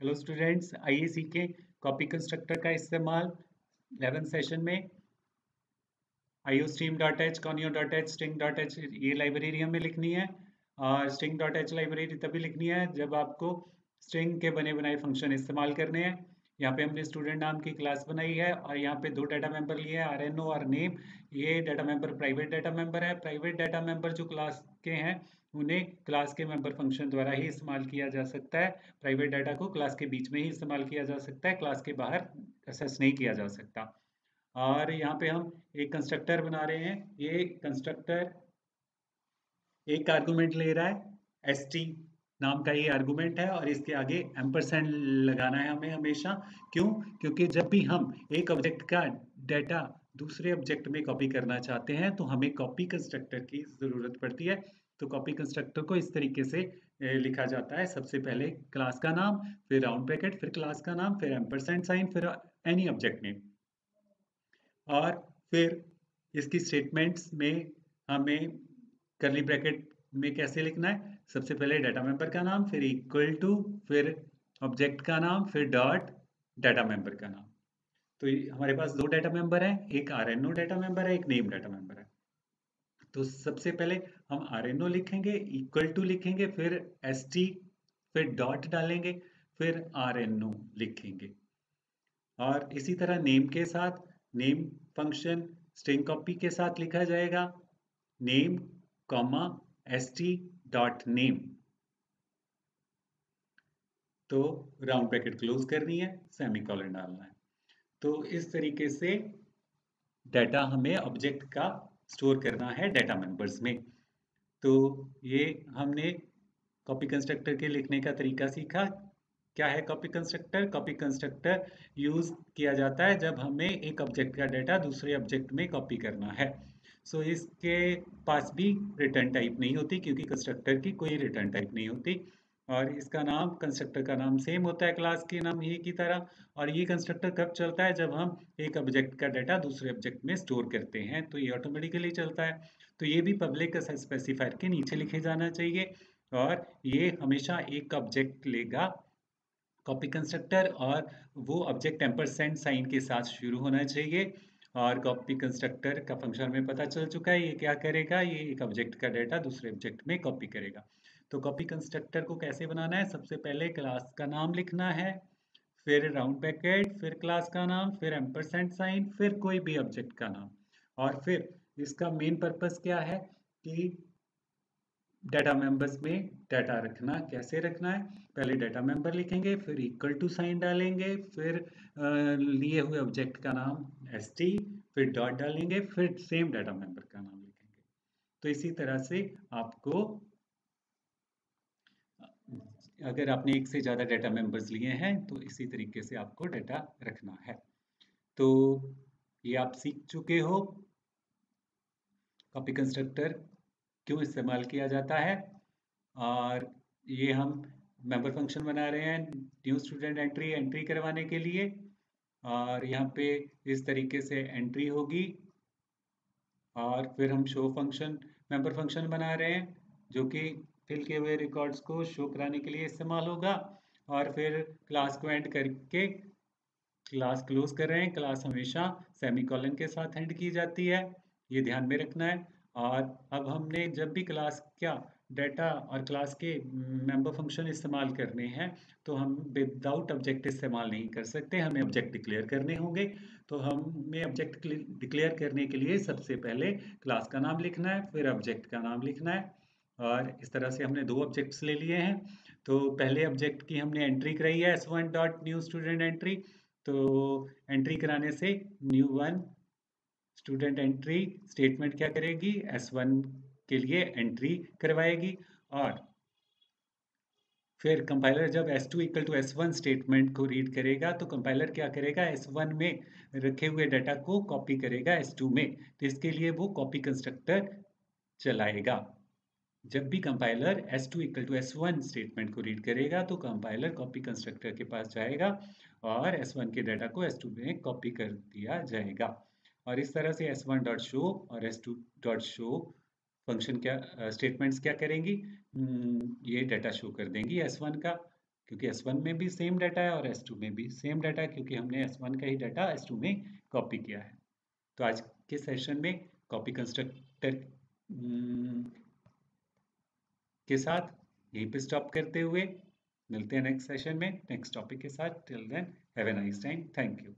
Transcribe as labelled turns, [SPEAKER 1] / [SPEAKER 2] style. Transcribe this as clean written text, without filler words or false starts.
[SPEAKER 1] Hello students, आइए सीखें copy constructor का इस्तेमाल 11th सेशन में। iostream.h, conio.h, string.h ये लाइब्रेरी हमें लिखनी है। और string.h लाइब्रेरी तभी लिखनी है जब आपको स्ट्रिंग के बने बनाए फंक्शन इस्तेमाल करने हैं। यहाँ पे हमने स्टूडेंट नाम की क्लास बनाई है और यहाँ पे दो डाटा मेंबर लिए हैं, RNO और नेम। ये data member private data member है। प्राइवेट डाटा मेंबर जो क्लास के हैं उन्हें क्लास के मेंबर फंक्शन द्वारा ही इस्तेमाल किया जा सकता है। प्राइवेट डाटा को क्लास के बीच में ही इस्तेमाल किया जा सकता है, क्लास के बाहर एक्सेस नहीं किया जा सकता। और यहाँ पे हम एक कंस्ट्रक्टर बना रहे हैं। ये कंस्ट्रक्टर एक आर्गुमेंट ले रहा है, st नाम का ये आर्गुमेंट है, और इसके आगे एम्परसेंड लगाना है हमें हमेशा। क्यों? क्योंकि जब भी हम एक ऑब्जेक्ट का डाटा दूसरे ऑब्जेक्ट में कॉपी करना चाहते हैं तो हमें कॉपी कंस्ट्रक्टर की जरूरत पड़ती है। तो कॉपी कंस्ट्रक्टर को इस तरीके से लिखा जाता है। सबसे पहले क्लास का नाम, फिर राउंड ब्रैकेट, फिर क्लास का नाम, फिर एम्परसेंड साइन, फिर एनी ऑब्जेक्ट नेम। और फिर इसकी स्टेटमेंट्स में हमें करली ब्रैकेट में कैसे लिखना है? सबसे पहले डाटा मेंबर का नाम, फिर इक्वल टू, फिर ऑब्जेक्ट का नाम, फिर डॉट डाटा मेंबर का नाम। तो हमारे पास दो डाटा मेंबर हैं, एक RNO डाटा मेंबर है, एक नेम डाटा मेंबर है। तो सबसे पहले हम RNO लिखेंगे, इक्वल टू लिखेंगे, फिर st, फिर डॉट डालेंगे, फिर RNO लिखेंगे। और इसी तरह नेम के साथ नेम फंक्शन स्ट्रिंग कॉपी के साथ लिखा जाएगा, name comma st dot name. तो राउंड ब्रैकेट क्लोज करनी है, सेमीकोलन डालना है। तो इस तरीके से डाटा हमें ऑब्जेक्ट का स्टोर करना है डाटा मेंबर्स में। तो ये हमने कॉपी कंस्ट्रक्टर के लिखने का तरीका सीखा। क्या है copy constructor? Copy constructor use किया जाता है जब हमें एक ऑब्जेक्ट का डाटा दूसरे ऑब्जेक्ट में कॉपी करना है। सो इसके पास भी रिटर्न टाइप नहीं होती, क्योंकि कंस्ट्रक्टर की कोई रिटर्न टाइप नहीं होती। और इसका नाम, कंस्ट्रक्टर का नाम सेम होता है क्लास के नाम ये की तरह। और ये कंस्ट्रक्टर कब चलता है? जब हम एक ऑब्जेक्ट का डाटा दूसरे ऑब्जेक्ट में स्टोर करते हैं, तो ये ऑटोमेटिकली चलता है। तो ये भी पब्लिक स्पेसिफायर के नीचे लिखे जाना चाहिए। और ये हमेशा एक ऑब्जेक्ट लेगा कॉपी कंस्ट्रक्टर, और वो ऑब्जेक्ट एम्परसेंड साइन के साथ शुरू होना चाहिए। और कॉपी कंस्ट्रक्टर का फंक्शन हमें पता चल चुका है, ये क्या करेगा? ये एक ऑब्जेक्ट का डाटा दूसरे ऑब्जेक्ट में कॉपी करेगा। तो कॉपी कंस्ट्रक्टर को कैसे बनाना है? सबसे पहले क्लास का नाम लिखना है, फिर राउंड ब्रैकेट, फिर क्लास का नाम, फिर एम्परसेंड साइन, फिर कोई भी ऑब्जेक्ट का नाम। और फिर इसका मेन पर्पस क्या है कि डाटा मेंबर्स में डाटा रखना। कैसे रखना है? पहले डाटा मेंबर लिखेंगे, फिर इक्वल टू साइन डालेंगे, फिर लिए हुए ऑब्जेक्ट का नाम st, फिर डॉट डालेंगे, फिर सेम डाटा मेंबर का नाम लिखेंगे। तो इसी तरह से आपको, अगर आपने एक से ज़्यादा डाटा मेंबर्स लिए हैं तो इसी तरीके से आपको डाटा रखना है। तो ये आप सीख चुके हो कॉपी कंस्ट्रक्टर क्यों इस्तेमाल किया जाता है। और ये हम मेंबर फंक्शन बना रहे हैं न्यू स्टूडेंट एंट्री करवाने के लिए। और यहाँ पे इस तरीके से एंट्री होगी। और फिर हम शो फंक्शन, मेंबर फंक्शन बना रहे हैं जो कि फिल किए हुए रिकॉर्ड्स को शो कराने के लिए इस्तेमाल होगा। और फिर क्लास को एंड करके क्लास क्लोज कर रहे हैं। क्लास हमेशा सेमीकोलन के साथ एंड की जाती है, ये ध्यान में रखना है। और अब हमने जब भी क्लास क्या डाटा और क्लास के मेंबर फंक्शन इस्तेमाल करने हैं तो हम विदाउट ऑब्जेक्ट इस्तेमाल नहीं कर सकते, हमें ऑब्जेक्ट डिक्लेयर करने होंगे। तो हमें ऑब्जेक्ट डिक्लेयर करने के लिए सबसे पहले क्लास का नाम लिखना है, फिर ऑब्जेक्ट का नाम लिखना है। और इस तरह से हमने दो ऑब्जेक्ट्स ले लिए हैं। तो पहले ऑब्जेक्ट की हमने एंट्री कराई है s1 dot new student entry. तो एंट्री कराने से new one student entry statement क्या करेगी? S1 के लिए एंट्री करवाएगी। और फिर कंपाइलर जब S2 equal to S1 statement को रीड करेगा तो कंपाइलर क्या करेगा? S1 में रखे हुए डाटा को कॉपी करेगा S2 में। तो इसके लिए वो कॉपी कंस्ट्रक्टर चलाएगा। जब भी compiler S2 equal to S1 statement को रीड करेगा तो कंपाइलर कॉपी कंस्ट्रक्टर के पास जाएगा और S1 के डाटा को S2 में कॉपी कर दिया जाएगा। और इस तरह से S1 डॉट शो और S2 डॉट शो फंक्शन क्या स्टेटमेंट्स क्या करेंगी? ये डाटा शो कर देंगी S1 का। क्योंकि S1 में भी सेम डाटा है और S2 में भी सेम डाटा है, क्योंकि हमने S1 का ही डाटा S2 में कॉपी किया है। तो आज के सेशन में कॉपी कंस्ट्रक्टर के साथ यहीं पे स्टॉप करते हुए मिलते हैं नेक्स्ट सेशन में नेक्स्ट टॉपिक के साथ। Till then have a nice time, thank you.